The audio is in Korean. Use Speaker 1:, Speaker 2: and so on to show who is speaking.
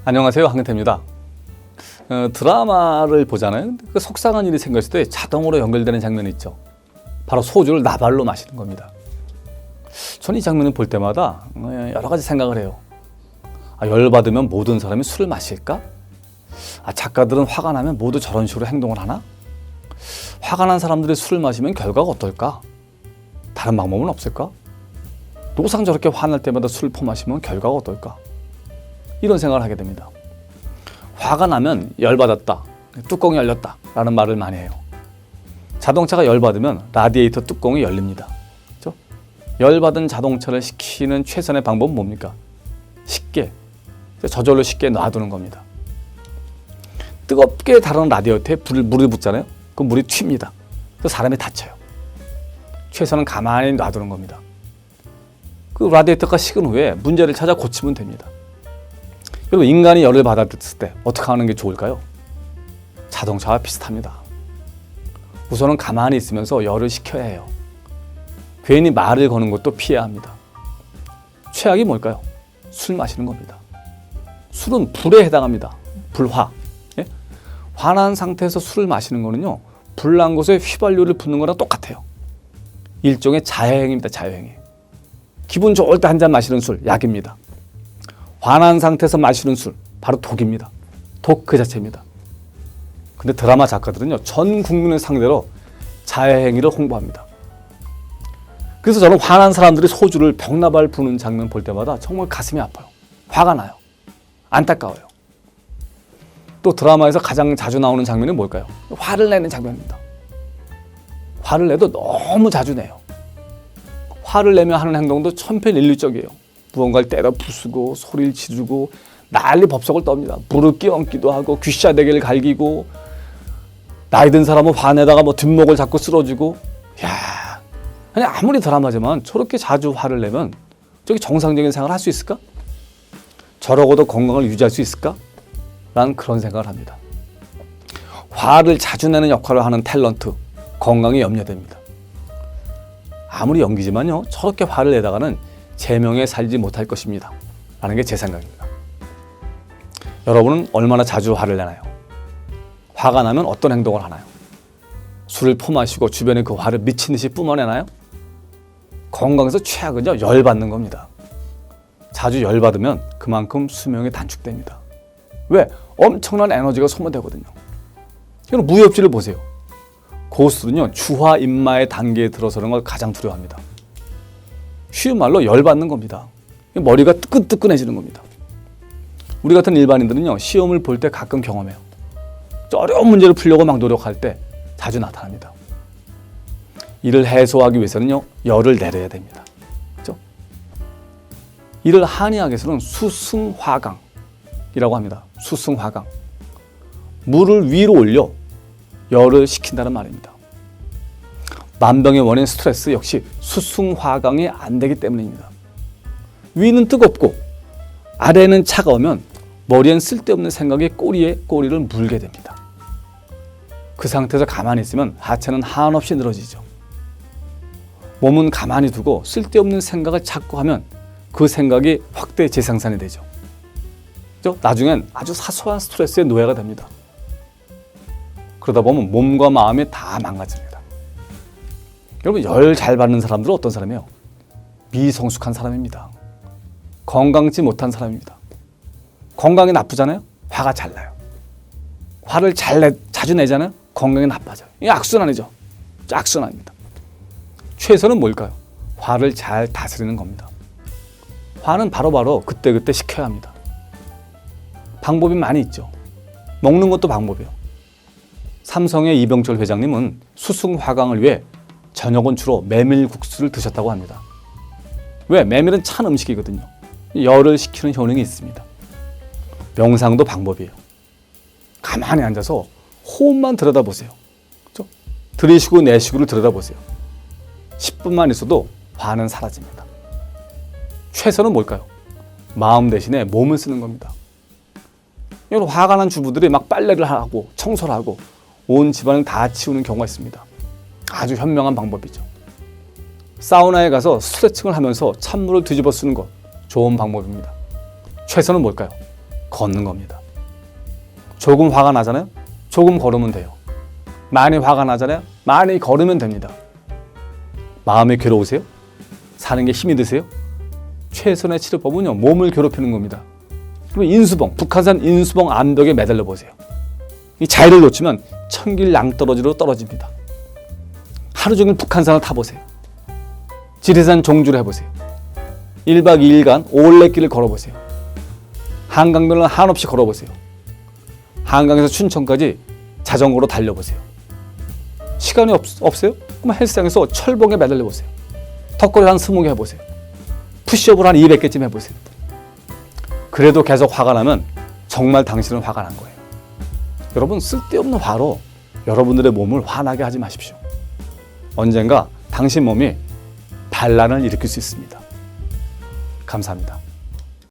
Speaker 1: 안녕하세요, 황근태입니다. 드라마를 보잖아요. 그 속상한 일이 생겼을 때 자동으로 연결되는 장면이 있죠. 바로 소주를 나발로 마시는 겁니다. 저는 이 장면을 볼 때마다 여러 가지 생각을 해요. 열받으면 모든 사람이 술을 마실까? 작가들은 화가 나면 모두 저런 식으로 행동을 하나? 화가 난 사람들이 술을 마시면 결과가 어떨까? 다른 방법은 없을까? 노상 저렇게 화날 때마다 술을 퍼마시면 결과가 어떨까? 이런 생각을 하게 됩니다. 화가 나면 열받았다, 뚜껑이 열렸다 라는 말을 많이 해요. 자동차가 열받으면 라디에이터 뚜껑이 열립니다. 그렇죠? 열받은 자동차를 식히는 최선의 방법은 뭡니까? 쉽게, 저절로 쉽게 놔두는 겁니다. 뜨겁게 다루는 라디에이터에 물을 붓잖아요. 그럼 물이 튑니다. 그래서 사람이 다쳐요. 최선은 가만히 놔두는 겁니다. 그 라디에이터가 식은 후에 문제를 찾아 고치면 됩니다. 그리고 인간이 열을 받았을 때 어떻게 하는 게 좋을까요? 자동차와 비슷합니다. 우선은 가만히 있으면서 열을 식혀야 해요. 괜히 말을 거는 것도 피해야 합니다. 최악이 뭘까요? 술 마시는 겁니다. 술은 불에 해당합니다. 불화. 예? 화난 상태에서 술을 마시는 거는요, 불난 곳에 휘발유를 붓는 거랑 똑같아요. 일종의 자해행위입니다. 자해행위. 기분 좋을 때 한 잔 마시는 술, 약입니다. 화난 상태에서 마시는 술, 바로 독입니다. 독 그 자체입니다. 근데 드라마 작가들은요, 전 국민을 상대로 자해행위를 홍보합니다. 그래서 저는 화난 사람들이 소주를 벽나발 부는 장면 볼 때마다 정말 가슴이 아파요. 화가 나요. 안타까워요. 또 드라마에서 가장 자주 나오는 장면이 뭘까요? 화를 내는 장면입니다. 화를 내도 너무 자주 내요. 화를 내며 하는 행동도 천편일률적이에요. 무언가를 때려 부수고 소리를 지르고 난리 법석을 떱니다. 무릎 끼얹기도 하고 귀싸대기를 갈기고, 나이 든 사람은 화내다가 뒷목을 잡고 쓰러지고. 야, 아니 아무리 드라마지만 저렇게 자주 화를 내면 저기 정상적인 생활을 할 수 있을까? 저러고도 건강을 유지할 수 있을까? 라는 그런 생각을 합니다. 화를 자주 내는 역할을 하는 탤런트, 건강이 염려됩니다. 아무리 연기지만요, 저렇게 화를 내다가는 제명에 살지 못할 것입니다. 라는 게 제 생각입니다. 여러분은 얼마나 자주 화를 내나요? 화가 나면 어떤 행동을 하나요? 술을 퍼마시고 주변에 그 화를 미친 듯이 뿜어내나요? 건강에서 최악은요, 열받는 겁니다. 자주 열받으면 그만큼 수명이 단축됩니다. 왜? 엄청난 에너지가 소모되거든요. 여러분 무협지를 보세요. 고수들은요, 주화인마의 단계에 들어서는 걸 가장 두려워합니다. 쉬운 말로 열받는 겁니다. 머리가 뜨끈뜨끈해지는 겁니다. 우리 같은 일반인들은요, 시험을 볼 때 가끔 경험해요. 어려운 문제를 풀려고 막 노력할 때 자주 나타납니다. 이를 해소하기 위해서는요, 열을 내려야 됩니다. 그렇죠? 이를 한의학에서는 수승화강이라고 합니다. 수승화강. 물을 위로 올려 열을 식힌다는 말입니다. 만병의 원인 스트레스 역시 수승화강이 안 되기 때문입니다. 위는 뜨겁고 아래는 차가우면 머리엔 쓸데없는 생각에 꼬리를 물게 됩니다. 그 상태에서 가만히 있으면 하체는 한없이 늘어지죠. 몸은 가만히 두고 쓸데없는 생각을 자꾸 하면 그 생각이 확대 재생산이 되죠. 나중엔 아주 사소한 스트레스의 노예가 됩니다. 그러다 보면 몸과 마음이 다 망가집니다. 여러분, 열 잘 받는 사람들은 어떤 사람이에요? 미성숙한 사람입니다. 건강지 못한 사람입니다. 건강이 나쁘잖아요? 화가 잘 나요. 화를 자주 내잖아요? 건강이 나빠져요. 이게 악순환이죠. 짝순환입니다. 최선은 뭘까요? 화를 잘 다스리는 겁니다. 화는 바로바로 그때그때 식혀야 합니다. 방법이 많이 있죠. 먹는 것도 방법이에요. 삼성의 이병철 회장님은 수승화강을 위해 저녁은 주로 메밀국수를 드셨다고 합니다. 왜? 메밀은 찬 음식이거든요. 열을 식히는 효능이 있습니다. 명상도 방법이에요. 가만히 앉아서 호흡만 들여다보세요. 그렇죠? 들이쉬고 내쉬고를 들여다보세요. 10분만 있어도 화는 사라집니다. 최선은 뭘까요? 마음 대신에 몸을 쓰는 겁니다. 여러분, 화가 난 주부들이 막 빨래를 하고 청소를 하고 온 집안을 다 치우는 경우가 있습니다. 아주 현명한 방법이죠. 사우나에 가서 스트레칭을 하면서 찬물을 뒤집어 쓰는 것, 좋은 방법입니다. 최선은 뭘까요? 걷는 겁니다. 조금 화가 나잖아요. 조금 걸으면 돼요. 많이 화가 나잖아요. 많이 걸으면 됩니다. 마음이 괴로우세요? 사는 게 힘이 드세요? 최선의 치료법은요, 몸을 괴롭히는 겁니다. 그러면 인수봉, 북한산 인수봉 암벽에 매달려 보세요. 이 자리를 놓치면 천길 낭떠러지로 떨어집니다. 하루 종일 북한산을 타보세요. 지리산 종주를 해보세요. 1박 2일간 올레길을 걸어보세요. 한강변을 한없이 걸어보세요. 한강에서 춘천까지 자전거로 달려보세요. 시간이 없어요? 그럼 헬스장에서 철봉에 매달려 보세요. 턱걸이 한 20개 해보세요. 푸시업을 한 200개쯤 해보세요. 그래도 계속 화가 나면 정말 당신은 화가 난 거예요. 여러분, 쓸데없는 화로 여러분들의 몸을 화나게 하지 마십시오. 언젠가 당신 몸이 반란을 일으킬 수 있습니다. 감사합니다.